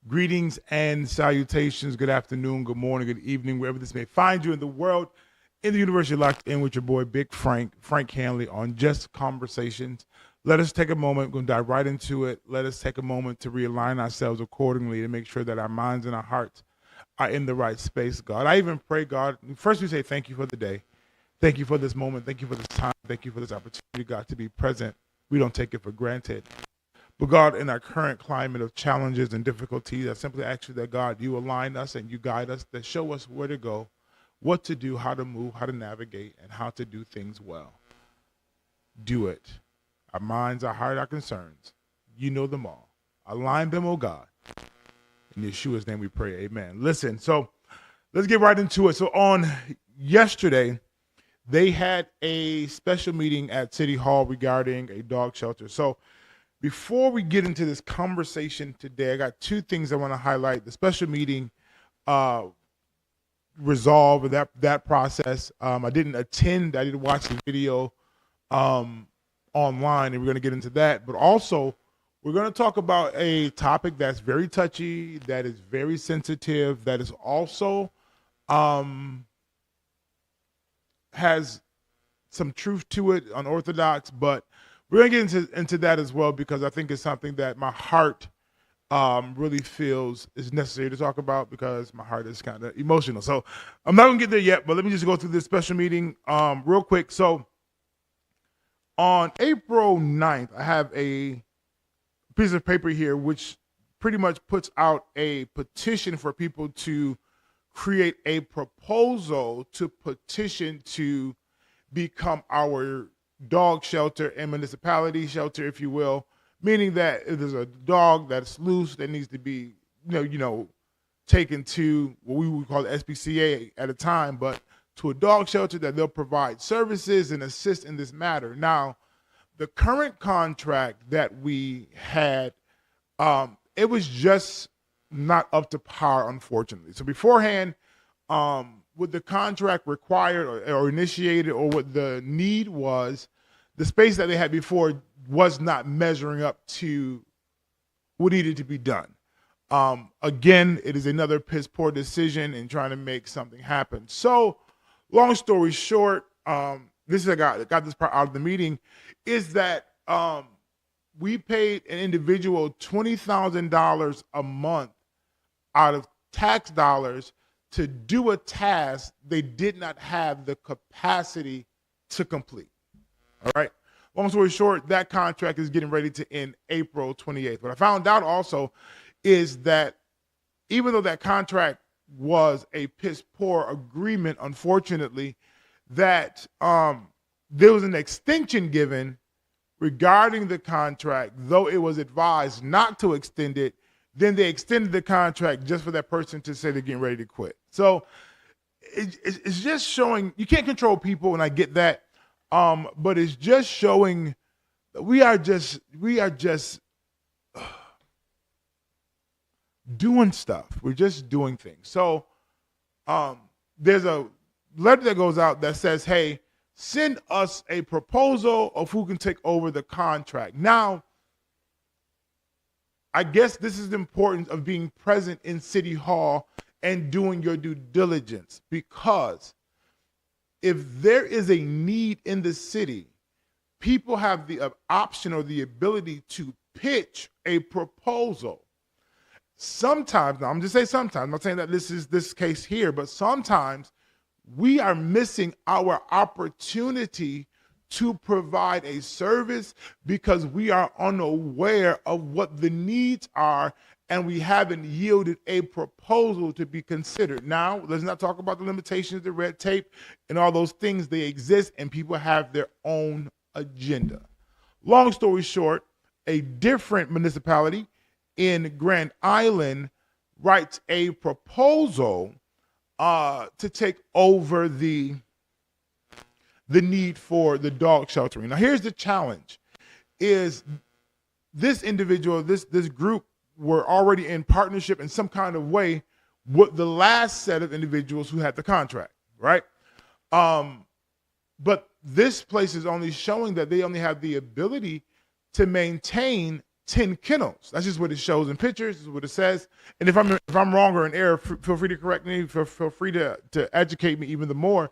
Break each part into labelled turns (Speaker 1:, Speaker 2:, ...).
Speaker 1: Greetings and salutations. Good afternoon, good morning, good evening, wherever this may find you in the world. In the universe, you're locked in with your boy, Big Frank Handley, on Just Conversations. Let us take a moment. We're going to dive right into it. Let us take a moment to realign ourselves accordingly to make sure that our minds and our hearts are in the right space, God. I even pray, God, first we say thank you for the day. Thank you for this moment. Thank you for this time. Thank you for this opportunity, God, to be present. We don't take it for granted. But God, in our current climate of challenges and difficulties, I simply ask you that, God, you align us and you guide us, that show us where to go, what to do, how to move, how to navigate, and how to do things well. Do it. Our minds, our heart, our concerns, you know them all. Align them, oh God. In Yeshua's name we pray, amen. Listen, so let's get right into it. So on yesterday, they had a special meeting at City Hall regarding a dog shelter. So before we get into this conversation today, I got two things I want to highlight. The special meeting resolved that process. I didn't attend. I didn't watch the video online, and we're going to get into that. But also, we're going to talk about a topic that's very touchy, that is very sensitive, that is also has some truth to it, unorthodox, but we're going to get into that as well, because I think it's something that my heart really feels is necessary to talk about, because my heart is kind of emotional. So I'm not going to get there yet, but let me just go through this special meeting real quick. So on April 9th, I have a piece of paper here which pretty much puts out a petition for people to create a proposal to petition to become our dog shelter and municipality shelter, if you will, meaning that if there's a dog that's loose that needs to be, taken to what we would call the SPCA at a time, but to a dog shelter that they'll provide services and assist in this matter. Now, the current contract that we had, it was just not up to par, unfortunately. So beforehand, what the contract required or initiated, or what the need was, the space that they had before was not measuring up to what needed to be done. Again, it is another piss poor decision in trying to make something happen. So, long story short, this is I got this part out of the meeting, is that we paid an individual $20,000 a month out of tax dollars to do a task they did not have the capacity to complete. All right. Long story short, that contract is getting ready to end April 28th. What I found out also is that even though that contract was a piss poor agreement, unfortunately, that there was an extension given regarding the contract, though it was advised not to extend it. Then they extended the contract just for that person to say they're getting ready to quit. So it's just showing, you can't control people, and I get that, but it's just showing that we are just doing stuff. We're just doing things. So there's a letter that goes out that says, hey, send us a proposal of who can take over the contract. Now, I guess this is the importance of being present in City Hall and doing your due diligence, because if there is a need in the city, people have the option or the ability to pitch a proposal. Sometimes, now I'm just saying sometimes, I'm not saying that this is this case here, but sometimes we are missing our opportunity to provide a service because we are unaware of what the needs are, and we haven't yielded a proposal to be considered. Now, let's not talk about the limitations, the red tape, and all those things. They exist, and people have their own agenda. Long story short, a different municipality in Grand Island writes a proposal to take over the need for the dog sheltering. Now, here's the challenge: is this individual, this group, were already in partnership in some kind of way with the last set of individuals who had the contract, right? But this place is only showing that they only have the ability to maintain 10 kennels. That's just what it shows in pictures. This is what it says. And if I'm wrong or in error, feel free to correct me. Feel free to educate me even the more.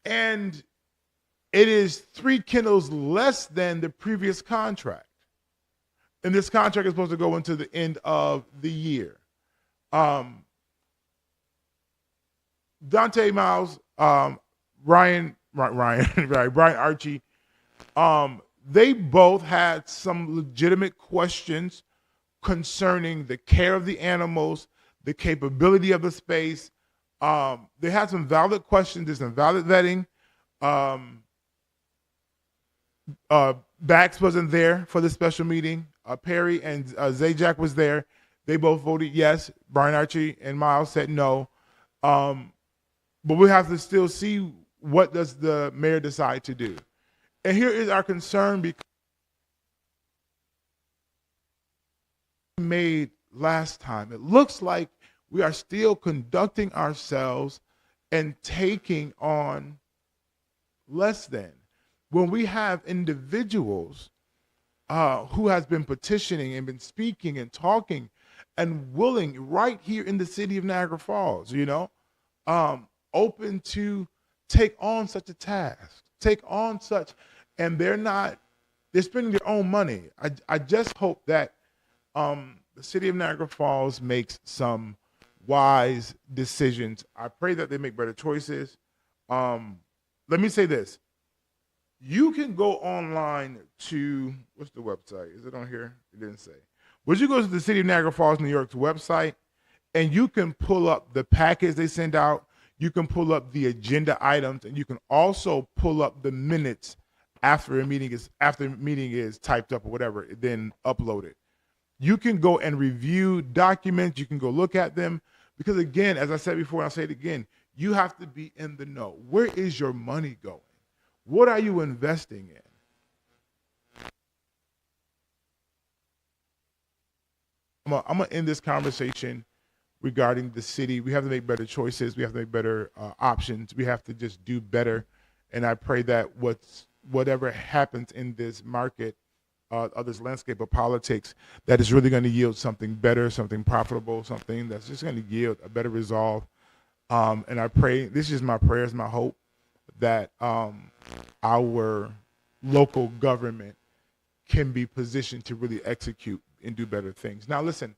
Speaker 1: And it is 3 kennels less than the previous contract. And this contract is supposed to go into the end of the year. Dante Miles, Brian Archie, they both had some legitimate questions concerning the care of the animals, the capability of the space. They had some valid questions. There's some valid vetting. Bax wasn't there for the special meeting. Perry and Zajac was there. They both voted yes. Brian Archie and Miles said no. But we have to still see what does the mayor decide to do. And here is our concern because made last time. It looks like we are still conducting ourselves and taking on less than. When we have individuals who has been petitioning and been speaking and talking and willing right here in the city of Niagara Falls, open to take on such a task, and they're spending their own money. I just hope that the city of Niagara Falls makes some wise decisions. I pray that they make better choices. Let me say this. You can go online to, what's the website? Is it on here? It didn't say. Would you go to the City of Niagara Falls, New York's website, and you can pull up the package they send out. You can pull up the agenda items, and you can also pull up the minutes after the meeting is typed up or whatever, then upload it. You can go and review documents. You can go look at them because, again, as I said before, and I'll say it again, you have to be in the know. Where is your money going? What are you investing in? I'm going to end this conversation regarding the city. We have to make better choices. We have to make better options. We have to just do better. And I pray that whatever happens in this market, this landscape of politics, that is really going to yield something better, something profitable, something that's just going to yield a better resolve. And I pray, this is my prayers, my hope, that our local government can be positioned to really execute and do better things. Now, listen,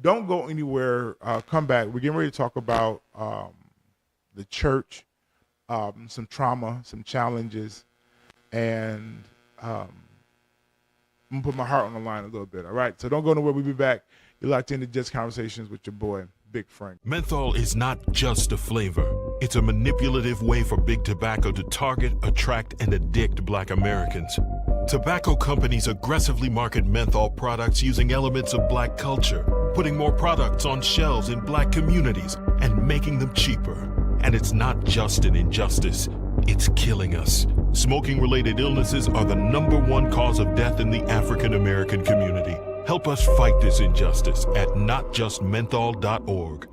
Speaker 1: don't go anywhere. Come back. We're getting ready to talk about the church, some trauma, some challenges, and I'm going to put my heart on the line a little bit, all right? So don't go nowhere. We'll be back. You're locked into Just Conversations with your boy, Big Frank.
Speaker 2: Menthol is not just a flavor. It's a manipulative way for big tobacco to target, attract, and addict Black Americans. Tobacco companies aggressively market menthol products using elements of Black culture, putting more products on shelves in Black communities and making them cheaper. And it's not just an injustice, it's killing us. Smoking-related illnesses are the #1 cause of death in the African American community. Help us fight this injustice at notjustmenthol.org.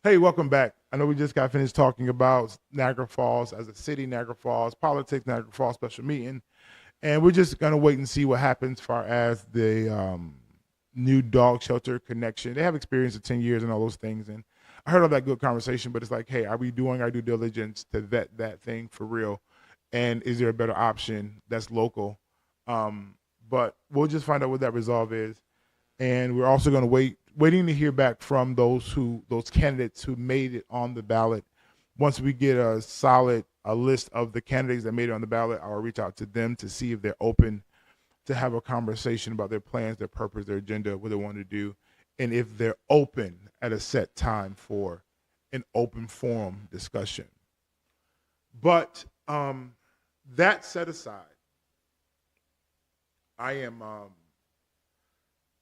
Speaker 1: Hey, welcome back. I know we just got finished talking about Niagara Falls as a city, Niagara Falls politics, Niagara Falls special meeting, and we're just going to wait and see what happens as far as the new dog shelter connection. They have experience of 10 years and all those things, and I heard all that good conversation, but it's like, hey, are we doing our due diligence to vet that thing for real, and is there a better option that's local? But we'll just find out what that resolve is, and we're also going to waiting to hear back from those candidates who made it on the ballot. Once we get a list of the candidates that made it on the ballot, I'll reach out to them to see if they're open to have a conversation about their plans, their purpose, their agenda, what they want to do, and if they're open at a set time for an open forum discussion. But that set aside,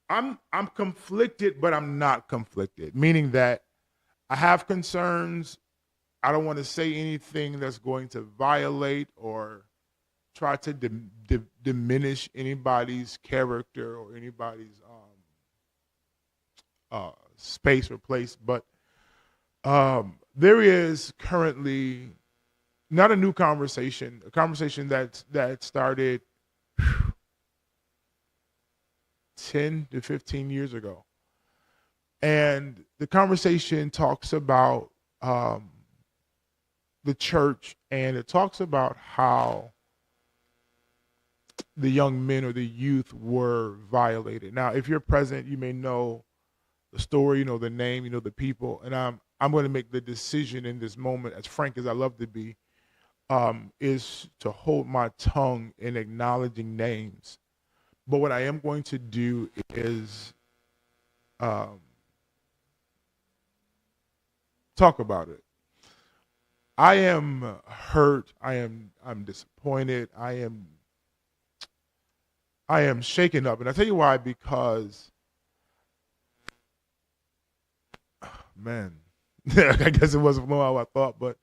Speaker 1: I'm conflicted, but I'm not conflicted, meaning that I have concerns. I don't want to say anything that's going to violate or try to diminish anybody's character or anybody's space or place, but there is currently not a new conversation, a conversation that started 10 to 15 years ago. And the conversation talks about the church, and it talks about how the young men or the youth were violated. Now, if you're present, you may know the story, you know the name, you know the people, and I'm going to make the decision in this moment, as frank as I love to be, is to hold my tongue in acknowledging names. But what I am going to do is talk about it. I am hurt. I'm disappointed. I am shaken up, and I tell you why. Because, man, I guess it wasn't how I thought, but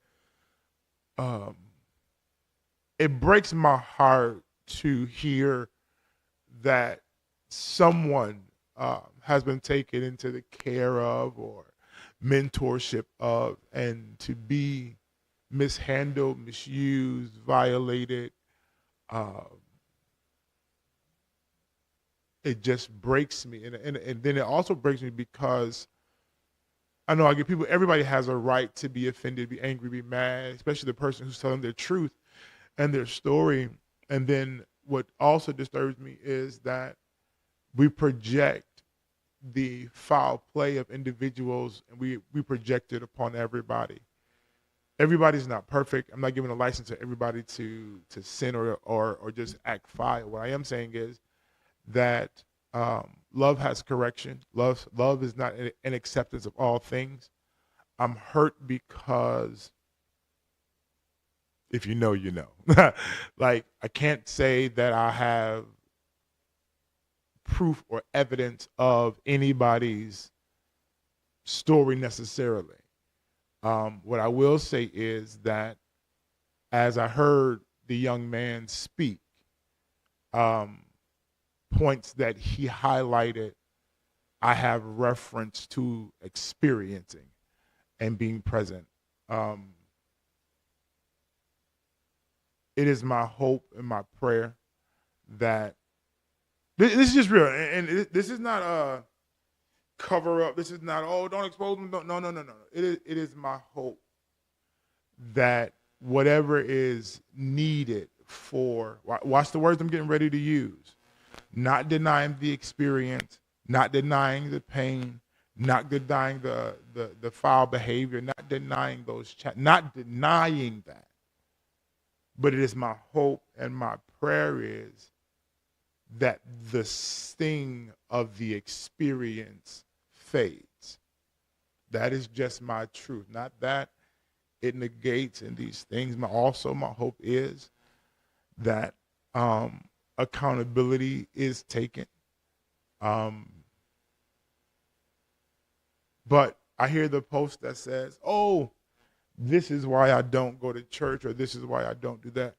Speaker 1: it breaks my heart to hear that someone has been taken into the care of or mentorship of, and to be mishandled, misused, violated. It just breaks me, and then it also breaks me because I know I get people. Everybody has a right to be offended, be angry, be mad, especially the person who's telling their truth and their story. And then what also disturbs me is that we project the foul play of individuals, and we project it upon everybody. Everybody's not perfect. I'm not giving a license to everybody to sin or just act foul. What I am saying is that love has correction. Love is not an acceptance of all things. I'm hurt because if you know, you know. Like, I can't say that I have proof or evidence of anybody's story necessarily. What I will say is that as I heard the young man speak, points that he highlighted, I have reference to experiencing and being present. It is my hope and my prayer that this is just real, and this is not a cover up. This is not, oh, don't expose them. No. It is my hope that whatever is needed for, watch the words I'm getting ready to use, not denying the experience, not denying the pain, not denying the foul behavior, not denying not denying that. But it is my hope and my prayer is that the sting of the experience fades. That is just my truth. Not that it negates in these things. My hope is that accountability is taken. But I hear the post that says, oh, this is why I don't go to church, or this is why I don't do that.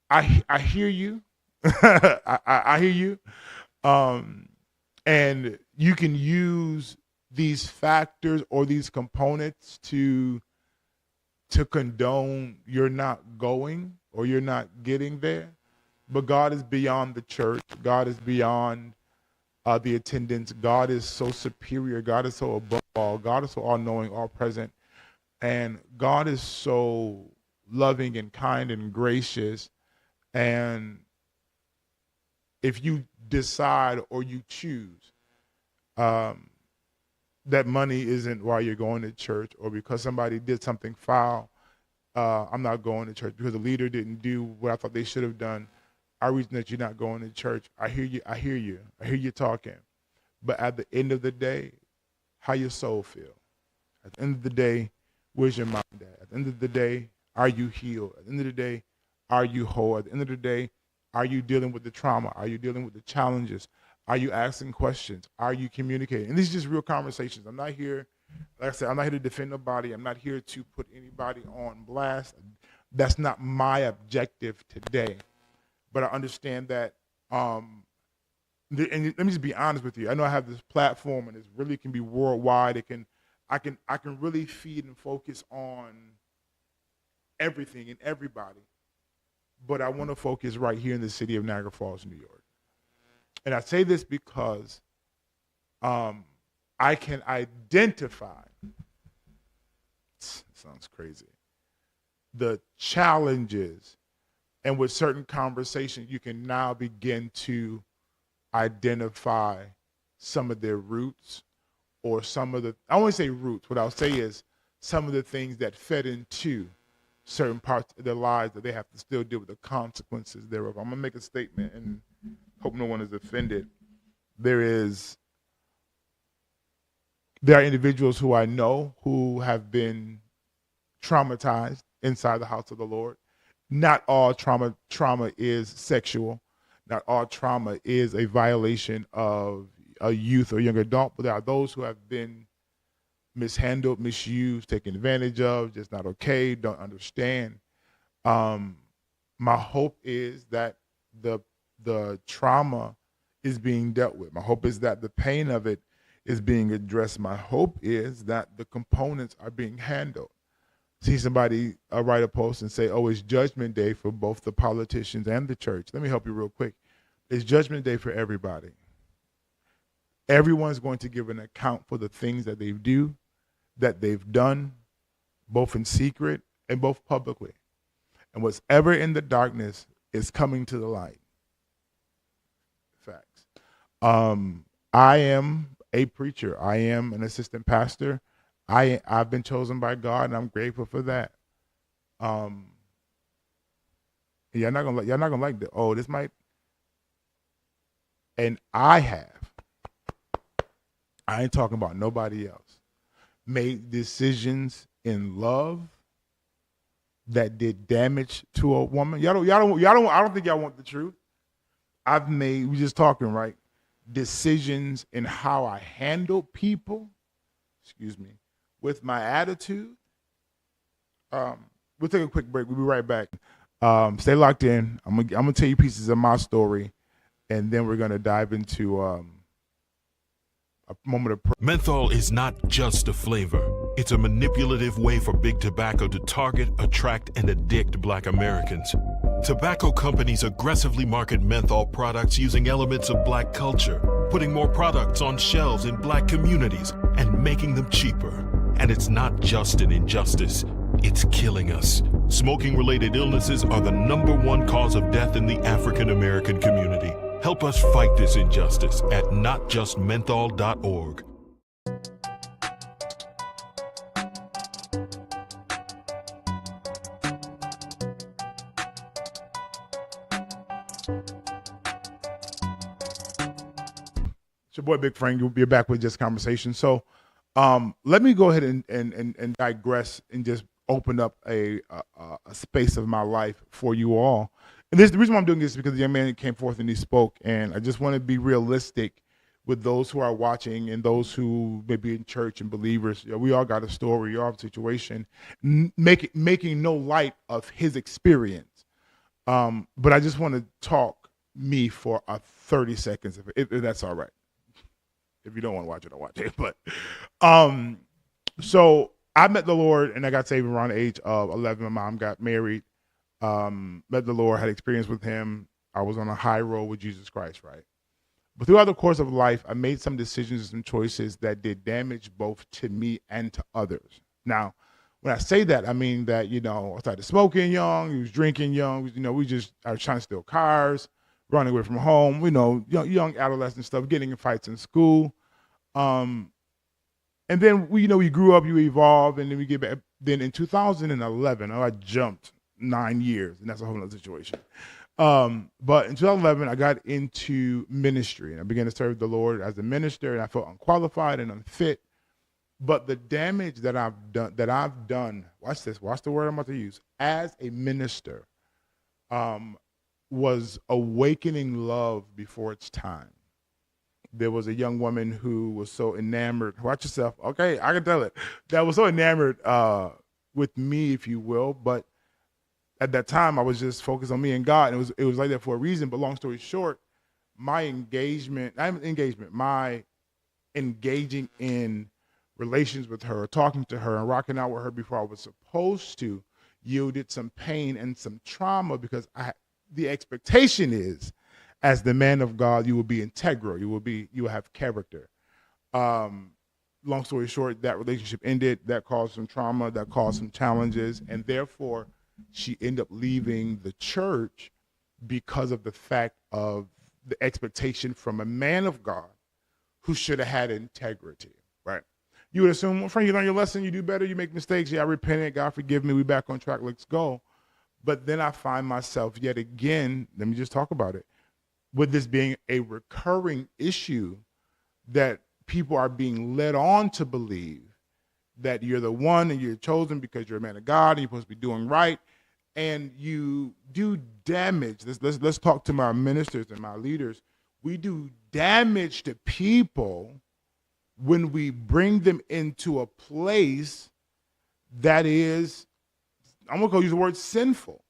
Speaker 1: I hear you. I hear you. And you can use these factors or these components to condone you're not going or you're not getting there. But God is beyond the church. God is beyond the attendance. God is so superior. God is so above all. God is so all-knowing, all-present. And God is so loving and kind and gracious. And if you decide or you choose that money isn't why you're going to church, or because somebody did something foul, I'm not going to church, because the leader didn't do what I thought they should have done, our reason that you're not going to church. I hear you talking. But at the end of the day, how your soul feel. At the end of the day, where's your mind at? At the end of the day, are you healed? At the end of the day, are you whole? At the end of the day, are you dealing with the trauma? Are you dealing with the challenges? Are you asking questions? Are you communicating? And these are just real conversations. I'm not here, like I said, I'm not here to defend nobody. I'm not here to put anybody on blast. That's not my objective today. but I understand that. And let me just be honest with you. I know I have this platform, and it really can be worldwide. I can really feed and focus on everything and everybody, but I want to focus right here in the city of Niagara Falls, New York. And I say this because I can identify. Sounds crazy. The challenges, and with certain conversations, you can now begin to identify some of their roots, or some of the, I won't say roots, what I'll say is some of the things that fed into certain parts of their lives that they have to still deal with the consequences thereof. I'm gonna make a statement and hope no one is offended. There are individuals who I know who have been traumatized inside the house of the Lord. Not all trauma is sexual. Not all trauma is a violation of a youth or young adult, but there are those who have been mishandled, misused, taken advantage of, just not okay, don't understand. My hope is that the trauma is being dealt with. My hope is that the pain of it is being addressed. My hope is that the components are being handled. See somebody write a post and say, oh, it's judgment day for both the politicians and the church. Let me help you real quick. It's judgment day for everybody. Everyone's going to give an account for the things that they've done, both in secret and both publicly. And what's ever in the darkness is coming to the light. Facts. I am a preacher. I am an assistant pastor. I've been chosen by God, and I'm grateful for that. You're not gonna like that. Oh, this might. And I ain't talking about nobody else, made decisions in love that did damage to a woman. I don't think y'all want the truth. We just talking, right? Decisions in how I handle people, with my attitude. We'll take a quick break. We'll be right back. Stay locked in. I'm gonna tell you pieces of my story, and then we're gonna dive into a moment of prayer.
Speaker 2: Menthol is not just a flavor. It's a manipulative way for big tobacco to target, attract, and addict Black Americans. Tobacco companies aggressively market menthol products using elements of Black culture, putting more products on shelves in Black communities and making them cheaper. And it's not just an injustice, it's killing us. Smoking-related illnesses are the #1 cause of death in the African American community. Help us fight this injustice at notjustmenthol.org.
Speaker 1: It's your boy Big Frank. You'll be back with just conversation. So let me go ahead and digress and just open up a space of my life for you all. And the reason why I'm doing this is because the young man came forth and he spoke, and I just want to be realistic with those who are watching and those who may be in church and believers. You know, we all got a story, we all have a situation, making no light of his experience. But I just want to talk me for 30 seconds, if that's all right. If you don't want to watch it, don't watch it. But so I met the Lord and I got saved around the age of 11. My mom got married. Met the Lord, had experience with him. I was on a high road with Jesus Christ, right? But throughout the course of life, I made some decisions and some choices that did damage both to me and to others. Now, when I say that, I mean that, I started smoking young, he was drinking young, I was trying to steal cars, running away from home, young adolescent stuff, getting in fights in school. And then we grew up, you evolve, and then we get back. Then in 2011, I jumped 9 years, and that's a whole other situation. But in 2011, I got into ministry, and I began to serve the Lord as a minister, and I felt unqualified and unfit. But the damage that I've done, watch this, watch the word I'm about to use, as a minister, was awakening love before its time. There was a young woman who was so enamored, watch yourself, okay, I can tell it, that was so enamored with me, if you will, but at that time I was just focused on me and God, and it was like that for a reason. But long story short, my engaging in relations with her, talking to her, and rocking out with her before I was supposed to, yielded some pain and some trauma because the expectation is, as the man of God, you will be integral, you will have character. Long story short, that relationship ended. That caused some trauma. That caused some challenges, and therefore, she ended up leaving the church because of the fact of the expectation from a man of God who should have had integrity, right? You would assume, well, Frank, you learn your lesson, you do better, you make mistakes, yeah, I repented, God forgive me, we back on track, let's go. But then I find myself yet again, let me just talk about it, with this being a recurring issue that people are being led on to believe that you're the one and you're chosen because you're a man of God and you're supposed to be doing right, and you do damage. Let's talk to my ministers and my leaders. We do damage to people when we bring them into a place that is, I'm going to use the word sinful.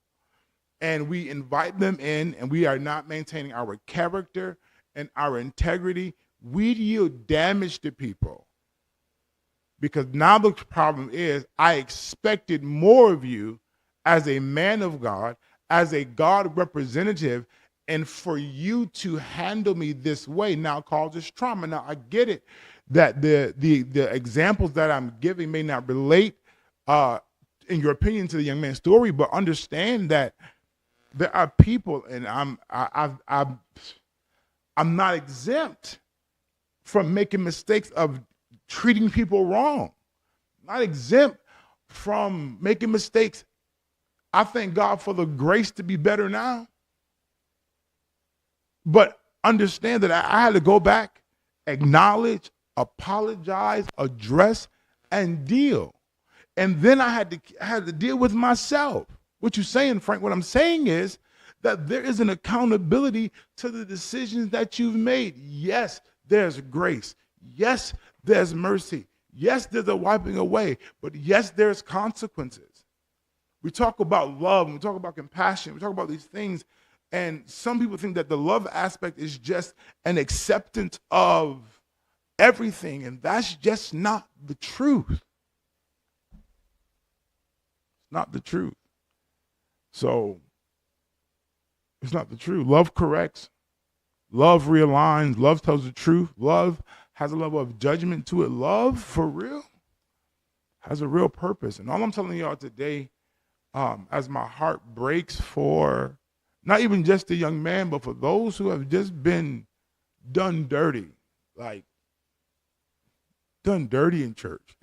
Speaker 1: And we invite them in, and we are not maintaining our character and our integrity. We deal damage to people. Because now the problem is, I expected more of you as a man of God, as a God representative, and for you to handle me this way now causes trauma. Now I get it that the examples that I'm giving may not relate, in your opinion, to the young man's story, but understand that there are people, and I'm not exempt from making mistakes of treating people wrong. Not exempt from making mistakes. I thank God for the grace to be better now. But understand that I had to go back, acknowledge, apologize, address, and deal. And then I had to deal with myself. What you're saying, Frank, what I'm saying is that there is an accountability to the decisions that you've made. Yes, there's grace. Yes, there's mercy. Yes, there's a wiping away. But yes, there's consequences. We talk about love, and we talk about compassion, we talk about these things, and some people think that the love aspect is just an acceptance of everything, and that's just not the truth. It's not the truth. So, it's not the truth. Love corrects. Love realigns. Love tells the truth. Love has a level of judgment to it. Love, for real, has a real purpose. And all I'm telling y'all today, as my heart breaks for not even just the young man, but for those who have just been done dirty, like done dirty in church.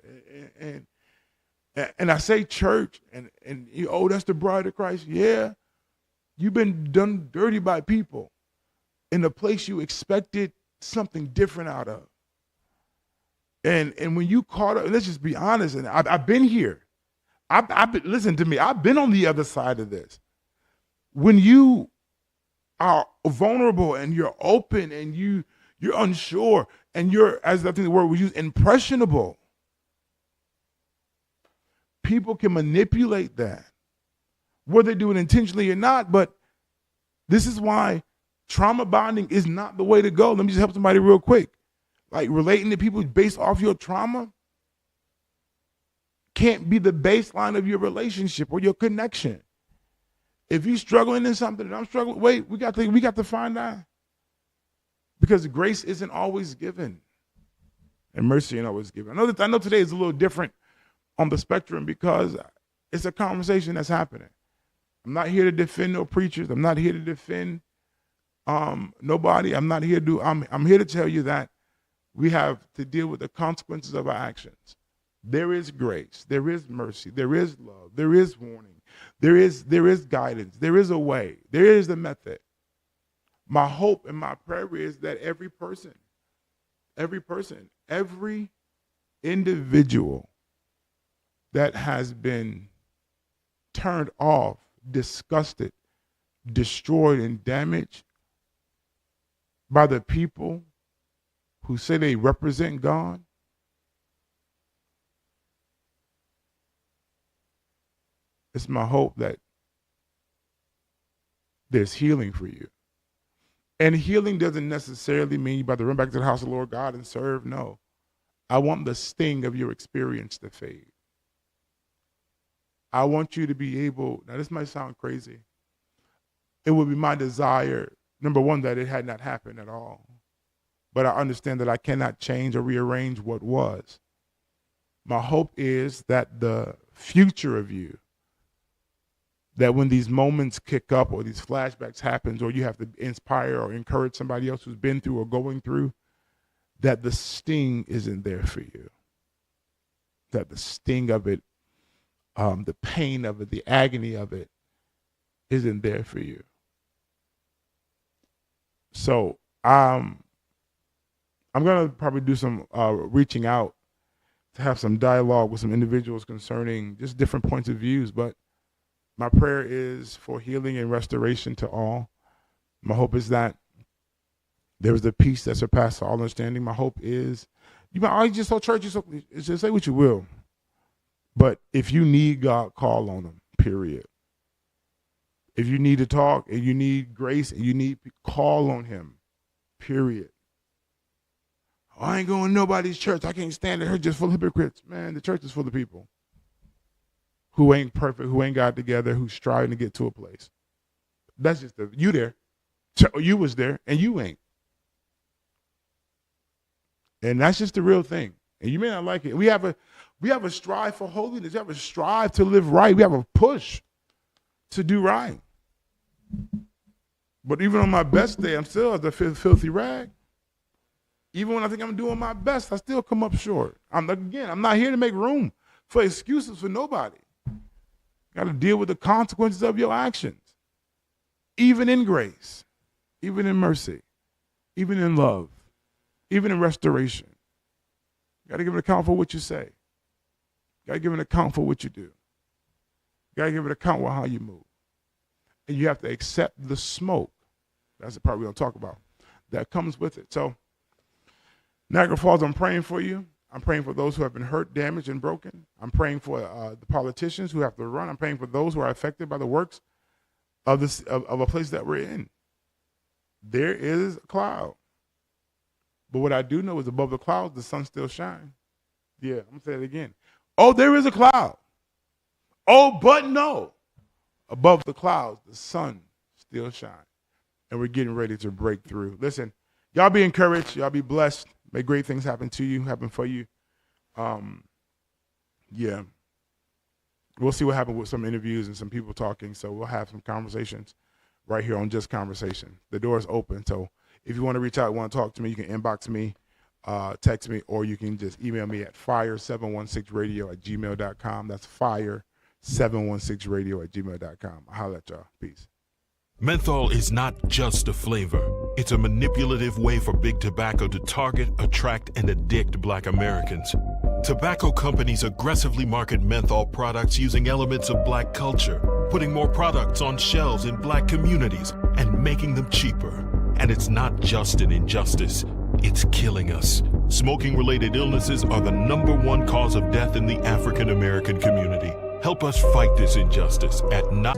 Speaker 1: And I say church, and you, oh, that's the bride of Christ. Yeah, you've been done dirty by people in a place you expected something different out of. And when you caught up, let's just be honest, and I've been here. I've been, listen to me, I've been on the other side of this. When you are vulnerable and you're open and you're unsure and you're, as I think the word we use, impressionable, people can manipulate that, whether they do it intentionally or not. But this is why trauma bonding is not the way to go. Let me just help somebody real quick. Like, relating to people based off your trauma can't be the baseline of your relationship or your connection. If you're struggling in something and I'm struggling, wait, we got to find out. Because grace isn't always given and mercy ain't always given. I know today is a little different on the spectrum because it's a conversation that's happening. I'm not here to defend no preachers. I'm not here to defend nobody. I'm not here to I'm here to tell you that we have to deal with the consequences of our actions. There is grace, there is mercy, there is love, there is warning, there is guidance, there is a way, there is a method. My hope and my prayer is that every individual that has been turned off, disgusted, destroyed, and damaged by the people who say they represent God, it's my hope that there's healing for you. And healing doesn't necessarily mean you about to run back to the house of the Lord God and serve. No. I want the sting of your experience to fade. I want you to be able, now this might sound crazy. It would be my desire, number one, that it had not happened at all. But I understand that I cannot change or rearrange what was. My hope is that the future of you, that when these moments kick up or these flashbacks happens, or you have to inspire or encourage somebody else who's been through or going through, that the sting isn't there for you. That the sting of it, the pain of it, the agony of it isn't there for you. So I'm going to probably do some reaching out to have some dialogue with some individuals concerning just different points of views. But my prayer is for healing and restoration to all. My hope is that there is a peace that surpasses all understanding. My hope is, you might always just so churchy, so just say what you will. But if you need God, call on him, period. If you need to talk and you need grace and you need, call on him, period. I ain't going to nobody's church. I can't stand it. Her just full of hypocrites. Man, the church is full of people who ain't perfect, who ain't got together, who's striving to get to a place. That's just you there. You was there and you ain't. And that's just the real thing. And you may not like it. We have a strive for holiness. We have a strive to live right. We have a push to do right. But even on my best day, I'm still at the filthy rag. Even when I think I'm doing my best, I still come up short. I'm not here to make room for excuses for nobody. Got to deal with the consequences of your actions. Even in grace, even in mercy, even in love, even in restoration. Got to give an account for what you say. Got to give an account for what you do. Got to give an account for how you move. And you have to accept the smoke. That's the part we're going to talk about. That comes with it. So, Niagara Falls, I'm praying for you. I'm praying for those who have been hurt, damaged, and broken. I'm praying for the politicians who have to run. I'm praying for those who are affected by the works of a place that we're in. There is a cloud. But what I do know is above the clouds, the sun still shines. Yeah, I'm going to say it again. Oh, there is a cloud. Oh, but no. Above the clouds, the sun still shines. And we're getting ready to break through. Listen, y'all be encouraged. Y'all be blessed. May great things happen to you, happen for you. Yeah. We'll see what happens with some interviews and some people talking. So we'll have some conversations right here on Just Conversation. The door is open. So if you want to reach out, want to talk to me, you can inbox me, text me, or you can just email me at fire716radio@gmail.com. That's fire716radio@gmail.com. I'll holler at y'all. Peace.
Speaker 2: Menthol is not just a flavor. It's a manipulative way for big tobacco to target, attract, and addict Black Americans. Tobacco companies aggressively market menthol products using elements of Black culture, putting more products on shelves in Black communities and making them cheaper. And it's not just an injustice, it's killing us. Smoking-related illnesses are the #1 cause of death in the African American community. Help us fight this injustice at not